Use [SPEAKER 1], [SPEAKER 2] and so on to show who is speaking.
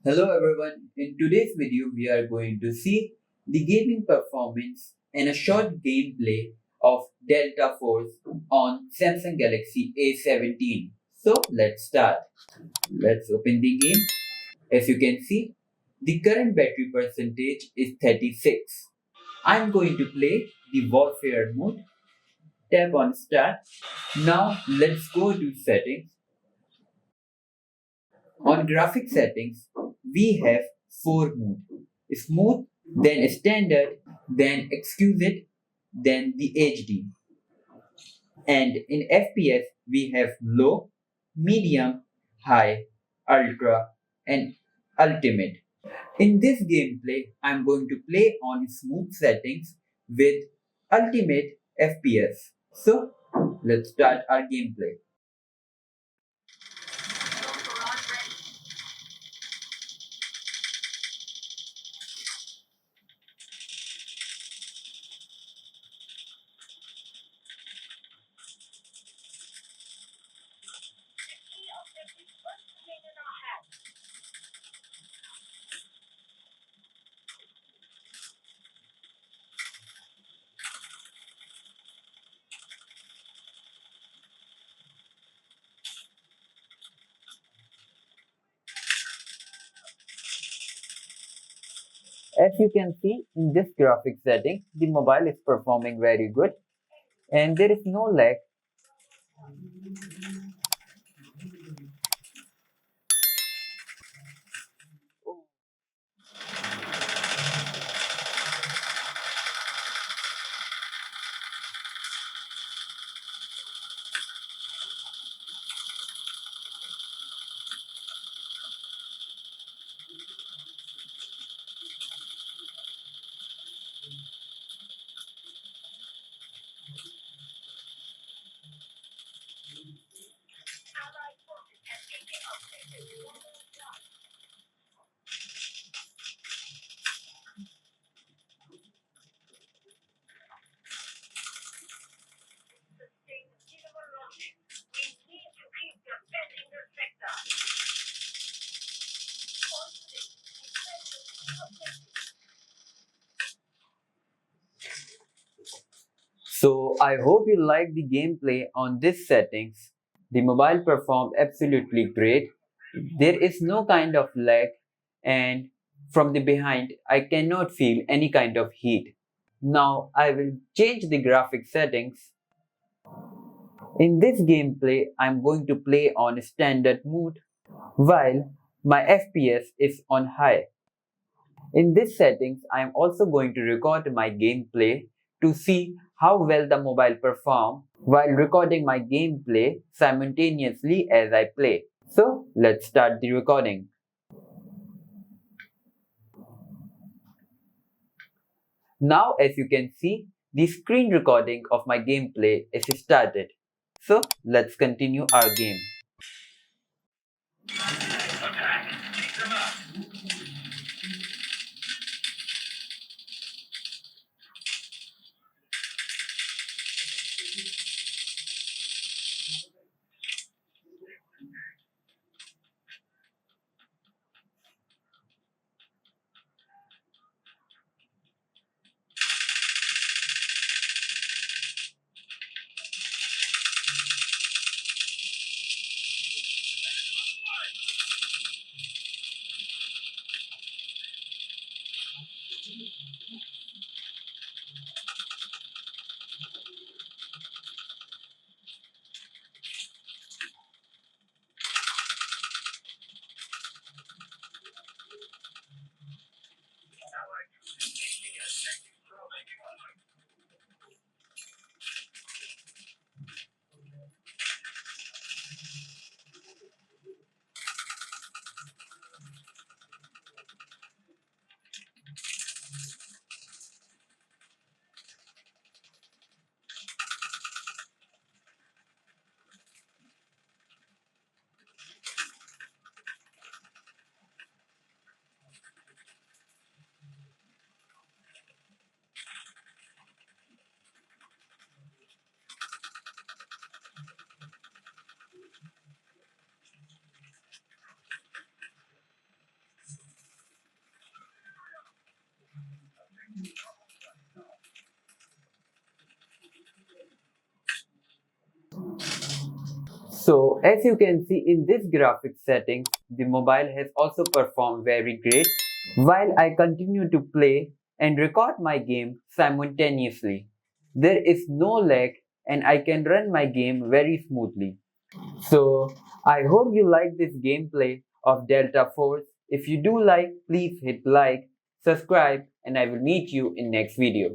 [SPEAKER 1] Hello everyone, in today's video we are going to see the gaming performance and a short gameplay of Delta Force on Samsung Galaxy A17. So let's start. Let's open the game. As you can see, the current battery percentage is 36. I'm going to play the warfare mode. Tap on start. Now let's go to settings. On graphic settings, we have four modes: smooth, then standard, then exquisite, then the HD. And in FPS, we have low, medium, high, ultra, and ultimate. In this gameplay, I'm going to play on smooth settings with ultimate FPS. So, let's start our gameplay. As you can see in this graphic setting, the mobile is performing very good and there is no lag. So I hope you like the gameplay on this settings. The mobile performed absolutely great. There is no kind of lag and from the behind I cannot feel any kind of heat. Now I will change the graphic settings. In this gameplay I am going to play on standard mode while my FPS is on high. In this settings, I am also going to record my gameplay to see how well the mobile perform while recording my gameplay simultaneously as I play. So let's start the recording. Now as you can see, the screen recording of my gameplay is started. So let's continue our game. So as you can see in this graphics setting, the mobile has also performed very great while I continue to play and record my game simultaneously. There is no lag and I can run my game very smoothly. So I hope you like this gameplay of Delta Force. If you do like, please hit like, subscribe, and I will meet you in next video.